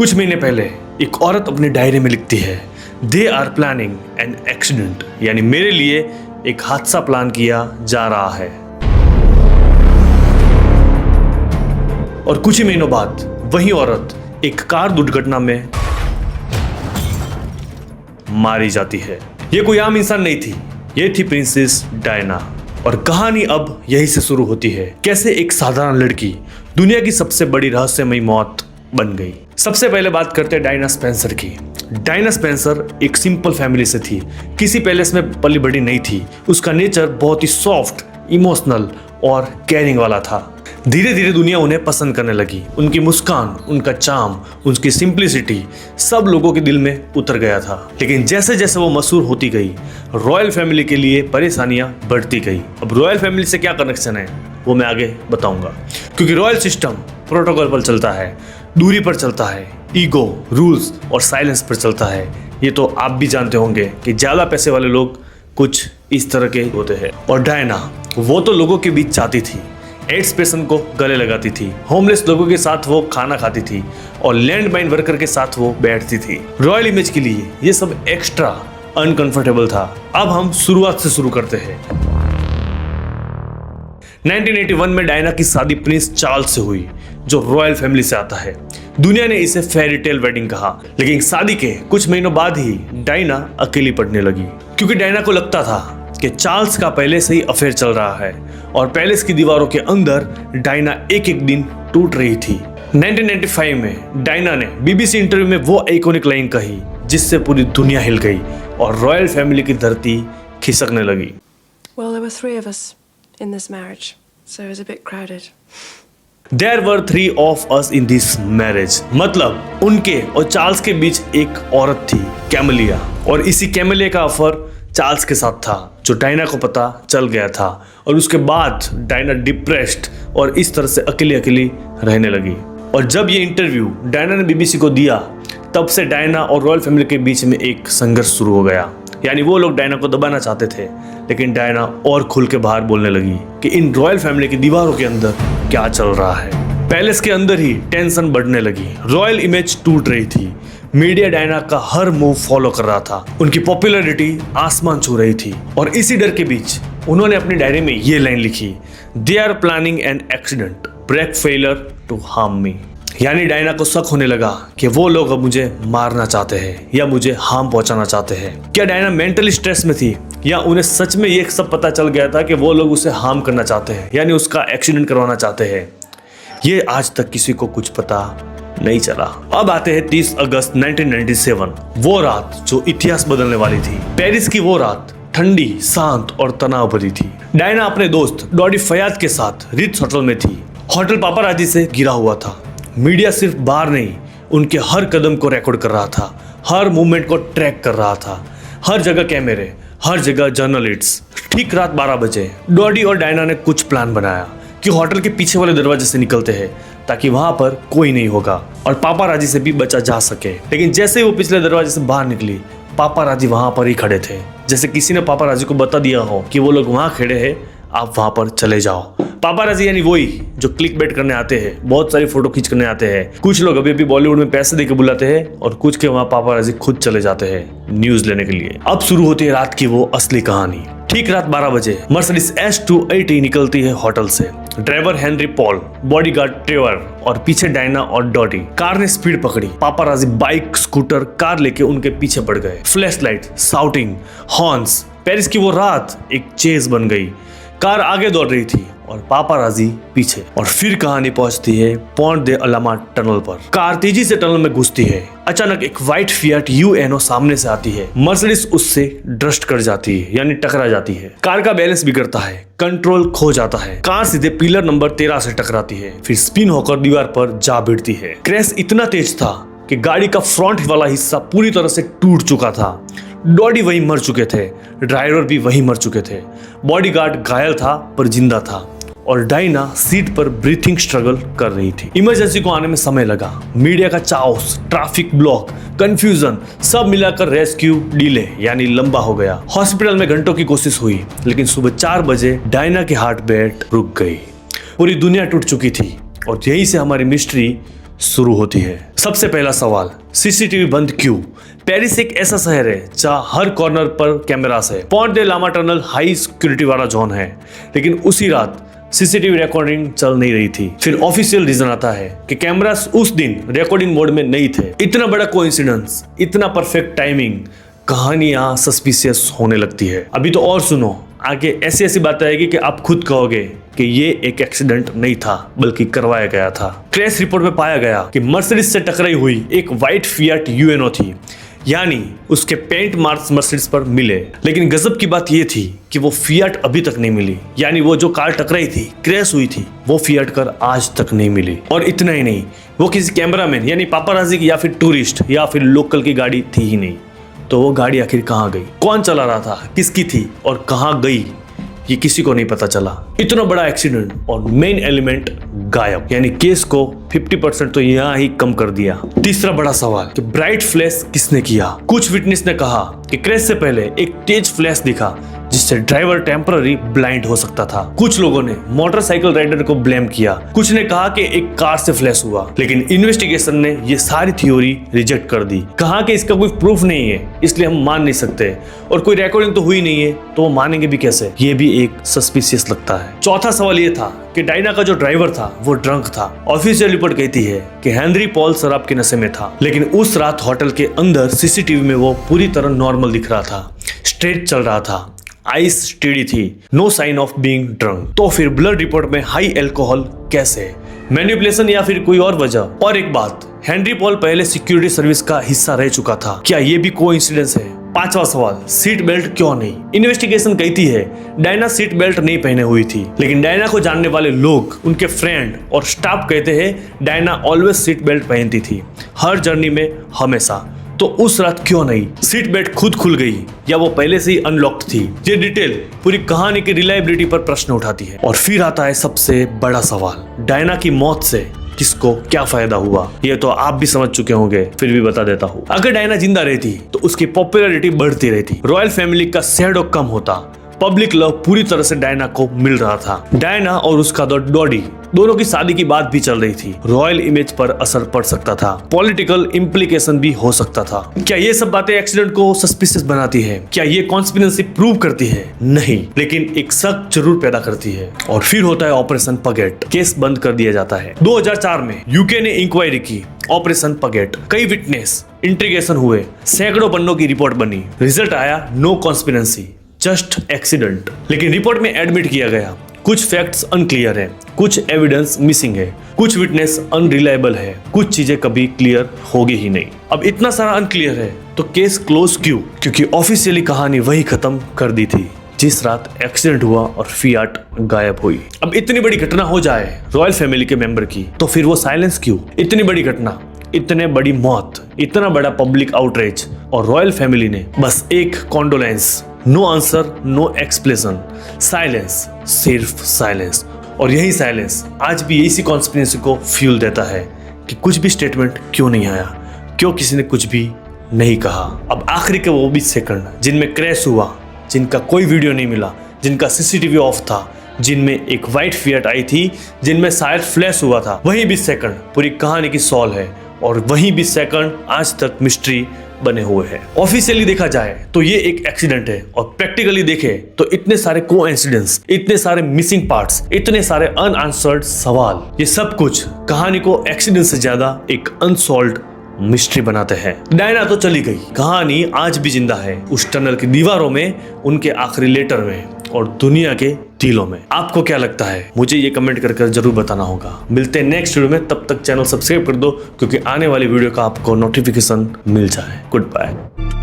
कुछ महीने पहले एक औरत अपनी डायरी में लिखती है, they are planning an accident, यानी मेरे लिए एक हादसा प्लान किया जा रहा है। और कुछ ही महीनों बाद वही औरत एक कार दुर्घटना में मारी जाती है। ये कोई आम इंसान नहीं थी, ये थी प्रिंसेस डायना। और कहानी अब यही से शुरू होती है, कैसे एक साधारण लड़की दुनिया की सबसे बड़ी रहस्यमयी मौत बन गई। सबसे पहले बात करते हैं डायना स्पेंसर की। डायना स्पेंसर एक सिंपल फैमिली से थी, किसी पैलेस में पली बड़ी नहीं थी। उसका नेचर बहुत ही सॉफ्ट, इमोशनल और केयरिंग वाला था। धीरे धीरे दुनिया उन्हें पसंद करने लगी। उनकी मुस्कान, उनका चार्म, उनकी सिंप्लिसिटी सब लोगों के दिल में उतर गया था। लेकिन जैसे जैसे वो मशहूर होती गई, रॉयल फैमिली के लिए परेशानियां बढ़ती गई। अब रॉयल फैमिली से क्या कनेक्शन है वो मैं आगे बताऊंगा, क्योंकि रॉयल सिस्टम प्रोटोकॉल पर चलता है, दूरी पर चलता है, ईगो, रूल्स और साइलेंस पर चलता है। ये तो आप भी जानते होंगे कि ज्यादा पैसे वाले लोग कुछ इस तरह के होते हैं। और डायना वो तो लोगों के बीच जाती थी, एड्स पेशेंट को गले लगाती थी, होमलेस लोगों के साथ वो खाना खाती थी और लैंडमाइन वर्कर के साथ वो बैठती थी। रॉयल इमेज के लिए ये सब एक्स्ट्रा अनकंफर्टेबल था। अब हम शुरुआत से शुरू करते हैं। 1981 में डायना की शादी प्रिंस चार्ल्स से हुई, जो रॉयल फैमिली से आता है। दुनिया ने इसे फेयरी टेल वेडिंग कहा, लेकिन शादी के कुछ महीनों बाद ही डायना अकेली पड़ने लगी, क्योंकि डायना को लगता था कि चार्ल्स का पहले से ही अफेयर चल रहा है और पैलेस की दीवारों के अंदर डायना एक एक दिन टूट रही थी। 1995 में डायना ने बीबीसी इंटरव्यू में वो आइकॉनिक लाइन कही जिससे पूरी दुनिया हिल गई और रॉयल फैमिली की धरती खिसकने लगी। Well, there were three of us in this marriage, so it was a bit crowded. There were three of us in this marriage, मतलब उनके और चार्ल्स के बीच एक औरत थी, कैमेलिया, और इसी कैमेलिया का अफर चार्ल्स के साथ था, जो डायना को पता चल गया था। और उसके बाद डायना डिप्रेस्ड और इस तरह से अकेली अकेली रहने लगी। और जब ये इंटरव्यू डायना ने बीबीसी को दिया, तब से डायना और रॉयल फैमिली के बीच में एक संघर्ष शुरू हो गया। यानी वो लोग डायना को दबाना चाहते थे, लेकिन डायना और खुल के बाहर बोलने लगी कि इन रॉयल फैमिली की दीवारों के अंदर क्या चल रहा है। पैलेस के अंदर ही टेंशन बढ़ने लगी, रॉयल इमेज टूट रही थी, मीडिया डायना का हर मूव फॉलो कर रहा था, उनकी पॉपुलैरिटी आसमान छू रही थी। और इसी डर के बीच उन्होंने अपनी डायरी में ये लाइन लिखी, they are planning an accident, brake failure to harm me. यानी डायना को शक होने लगा कि वो लोग अब मुझे मारना चाहते हैं या मुझे हार्म पहुंचाना चाहते हैं। क्या डायना मेंटली स्ट्रेस में थी या उन्हें सच में ये सब पता चल गया था कि वो लोग उसे हार्म करना चाहते हैं, यानी उसका एक्सीडेंट करवाना चाहते हैं? ये आज तक किसी को कुछ पता नहीं चला। अब आते हैं 30 अगस्त 1997, वो रात जो इतिहास बदलने वाली थी। पेरिस की वो रात ठंडी, शांत और तनाव भरी थी। डायना अपने दोस्त डॉडी फयाद के साथ रिट्ज होटल में थी। होटल पापाराजी से घिरा हुआ था। मीडिया सिर्फ बाहर नहीं, उनके हर कदम को रिकॉर्ड कर रहा था, हर मूवमेंट को ट्रैक कर रहा था। हर जगह कैमरे, हर जगह जर्नलिस्ट्स। ठीक रात 12 बजे डॉडी और डायना ने कुछ प्लान बनाया कि होटल के पीछे वाले दरवाजे से निकलते हैं, ताकि वहां पर कोई नहीं होगा और पापाराजी से भी बचा जा सके। लेकिन जैसे ही वो पिछले दरवाजे से बाहर निकली, पापाराजी वहां पर ही खड़े थे, जैसे किसी ने पापाराजी को बता दिया हो कि वो लोग वहां खड़े हैं, आप वहां पर चले जाओ। पापाराजी यानी वही जो क्लिक बेट करने आते हैं, बहुत सारी फोटो खींच करने आते हैं। कुछ लोग अभी भी बॉलीवुड में पैसे देके बुलाते हैं और कुछ के वहां पापाराजी खुद चले जाते हैं न्यूज लेने के लिए। अब शुरू होती है रात की वो असली कहानी। ठीक रात 12 बजे मर्सिडीज S280 निकलती है होटल से। Driver Henry Paul, bodyguard Trevor और पीछे डायना और डॉडी। कार ने स्पीड पकड़ी। पापाराजी बाइक, स्कूटर, कार लेके उनके पीछे पड़ गए। Flash light, shouting, horns. Paris की वो रात एक चेज बन गई। कार आगे दौड़ रही थी और पापाराजी पीछे। और फिर कहानी पहुंचती है पॉन्ट दे अलामा टनल पर। कार तेजी से टनल में घुसती है। अचानक एक व्हाइट फिएट UNO सामने से आती है। मर्सिडीज उससे ड्रस्ट कर जाती है, यानी टकरा जाती है। कार का बैलेंस बिगड़ता है, कंट्रोल खो जाता है। कार सीधे पिलर नंबर 13 से टकराती है, फिर स्पिन होकर दीवार पर जा भिड़ती है। क्रैश इतना तेज था कि गाड़ी का फ्रंट वाला हिस्सा पूरी तरह से टूट चुका था। डॉडी वहीं मर चुके थे, ड्राइवर भी वहीं मर चुके थे। बॉडीगार्ड घायल था पर जिंदा था और डायना सीट पर ब्रीथिंग स्ट्रगल कर रही थी। इमरजेंसी को आने में समय लगा। मीडिया का चाओस, ट्रैफिक ब्लॉक, कंफ्यूजन, सब मिलाकर रेस्क्यू डिले यानी लंबा हो गया। हॉस्पिटल में घंटों की कोशिश हुई, लेकिन सुबह 4 बजे डायना की हार्ट बीट रुक गई। पूरी दुनिया टूट चुकी थी और यहीं से हमारी मिस्ट्री शुरू होती है। सबसे पहला सवाल, सीसीटीवी बंद क्यों? पेरिस एक ऐसा शहर है जहां हर कॉर्नर पर कैमरास है। पॉन्ट दे लामा टनल हाई सिक्योरिटी वाला जोन है, लेकिन उसी रात सीसीटीवी रिकॉर्डिंग चल नहीं रही थी। फिर ऑफिशियल रीजन आता है कि कैमरास उस दिन रिकॉर्डिंग मोड में नहीं थे। इतना बड़ा कोइंसिडेंस, इतना परफेक्ट टाइमिंग, कहानियां सस्पिशियस होने लगती है। अभी तो और सुनो, आगे ऐसी ऐसी बातें आएगी कि आप खुद कहोगे कि ये एक एक्सीडेंट नहीं था बल्कि करवाया गया था। क्रैश रिपोर्ट में पाया गया कि मर्सिडीज से टकराई हुई एक व्हाइट फिएट यूएनओ थी, यानी उसके पेंट मार्क्स मर्सिडीज पर मिले। लेकिन गजब की बात ये थी कि वो फिएट अभी तक नहीं मिली, यानी वो जो कार टकराई थी, क्रैश हुई थी, वो फिएट कार आज तक नहीं मिली। और इतना ही नहीं, वो किसी कैमरामैन यानी पापाराजी की या फिर टूरिस्ट या फिर लोकल की गाड़ी थी ही नहीं। तो वो गाड़ी आखिर कहाँ गई, कौन चला रहा था, किसकी थी और कहाँ गई, ये किसी को नहीं पता चला। इतना बड़ा एक्सीडेंट और मेन एलिमेंट गायब, यानी केस को 50% तो यहाँ ही कम कर दिया। तीसरा बड़ा सवाल कि ब्राइट फ्लैश किसने किया? कुछ विटनेस ने कहा कि क्रैश से पहले एक तेज फ्लैश दिखा जिससे ड्राइवर टेम्पररी ब्लाइंड हो सकता था। कुछ लोगों ने मोटरसाइकिल राइडर को ब्लेम किया, कुछ ने कहा कि एक कार से फ्लैश हुआ, लेकिन इन्वेस्टिगेशन ने ये सारी थ्योरी रिजेक्ट कर दी। कहा कि इसका कोई प्रूफ नहीं है, इसलिए हम मान नहीं सकते, और कोई रिकॉर्डिंग तो हुई नहीं है तो वो मानेंगे भी कैसे? ये भी एक सस्पिशियस लगता है। चौथा सवाल ये था कि डायना का जो ड्राइवर था वो ड्रंक था। ऑफिशियल रिपोर्ट कहती है कि हेनरी पॉल शराब के नशे में था, लेकिन उस रात होटल के अंदर सीसीटीवी में वो पूरी तरह नॉर्मल दिख रहा था, स्ट्रेट चल रहा था, आइस स्टेडी थी, no sign of being drunk. तो फिर ब्लड रिपोर्ट में हाई अल्कोहल कैसे? मैनिपुलेशन या फिर कोई और वजह? और एक बात, हेनरी पॉल पहले सिक्योरिटी सर्विस का हिस्सा रह चुका था, क्या ये भी कोइंसिडेंस है? पांचवा सवाल, सीट बेल्ट क्यों नहीं? इन्वेस्टिगेशन कहती है डायना सीट बेल्ट नहीं पहने हुई थी, लेकिन डायना को जानने वाले लोग, उनके फ्रेंड और स्टाफ कहते हैं डायना ऑलवेज सीट बेल्ट पहनती थी, हर जर्नी में, हमेशा। तो उस रात क्यों नहीं? सीट बेल्ट खुद खुल गई या वो पहले से ही अनलॉक्ड थी? ये डिटेल पूरी कहानी की रिलायबिलिटी पर प्रश्न उठाती है। और फिर आता है सबसे बड़ा सवाल, डायना की मौत से किसको क्या फायदा हुआ? ये तो आप भी समझ चुके होंगे, फिर भी बता देता हूँ। अगर डायना जिंदा रहती तो उसकी पॉपुलैरिटी बढ़ती रहती, रॉयल फैमिली का शैडो कम होता, पब्लिक लव पूरी तरह से डायना को मिल रहा था। डायना और उसका डॉडी दोनों की शादी की बात भी चल रही थी, रॉयल इमेज पर असर पड़ सकता था, पॉलिटिकल इम्प्लीकेशन भी हो सकता था। क्या ये सब बातें एक्सीडेंट को सस्पिशियस बनाती है? क्या ये कॉन्स्पिरेसी प्रूव करती है? नहीं, लेकिन एक शक जरूर पैदा करती है। और फिर होता है ऑपरेशन पगेट, केस बंद कर दिया जाता है। 2004 में यूके ने इंक्वायरी की, ऑपरेशन पगेट, कई विटनेस इंट्रीगेशन हुए, सैकड़ों पन्नों की रिपोर्ट बनी, रिजल्ट आया नो कॉन्स्पिरेसी, जस्ट एक्सीडेंट। लेकिन रिपोर्ट में एडमिट किया गया कुछ फैक्ट्स अनक्लियर है, कुछ एविडेंस मिसिंग है, कुछ विटनेस अनरिलायबल है, कुछ चीजें कभी क्लियर होगी ही नहीं। अब इतना सारा अनक्लियर है तो केस क्लोज क्यों? क्योंकि ऑफिशियली कहानी वही खत्म कर दी थी जिस रात एक्सीडेंट हुआ और फिएट गायब हुई। अब इतनी बड़ी घटना हो जाए रॉयल फैमिली के मेंबर की, तो फिर वो साइलेंस क्यों? इतनी बड़ी घटना, इतने बड़ी मौत, इतना बड़ा पब्लिक आउटरीच, और रॉयल फैमिली ने बस एक condolence, no answer, no explanation, silence, सिर्फ साइलेंस। और यही साइलेंस आज भी इसी कॉन्स्पिरेसी को फ्यूल देता है कि कुछ भी स्टेटमेंट क्यों नहीं आया, क्यों किसी ने कुछ भी नहीं कहा। अब आखिरी के वो 20 सेकंड जिनमें क्रैश हुआ, जिनका कोई वीडियो नहीं मिला, जिनका सीसीटीवी ऑफ था, जिनमें एक व्हाइट फिएट आई थी, जिनमें शायद फ्लैश हुआ था, वही 20 सेकंड पूरी कहानी की सॉल्व है, और वही 20 सेकंड आज तक मिस्ट्री बने हुए हैं। ऑफिशियली देखा जाए तो ये एक एक्सीडेंट है, और प्रैक्टिकली देखे तो इतने सारे कोइंसिडेंस, इतने सारे मिसिंग पार्ट्स, इतने सारे अनआंसर्ड सवाल, ये सब कुछ कहानी को एक्सीडेंट से ज्यादा एक अनसॉल्व्ड मिस्ट्री बनाते हैं। डायना तो चली गई, कहानी आज भी जिंदा है, उस टनल की दीवारों में, उनके आखिरी लेटर में, और दुनिया के दिलों में। आपको क्या लगता है? मुझे ये कमेंट कर जरूर बताना होगा। मिलते हैं नेक्स्ट वीडियो में, तब तक चैनल सब्सक्राइब कर दो, क्योंकि आने वाली वीडियो का आपको नोटिफिकेशन मिल जाए। Good bye.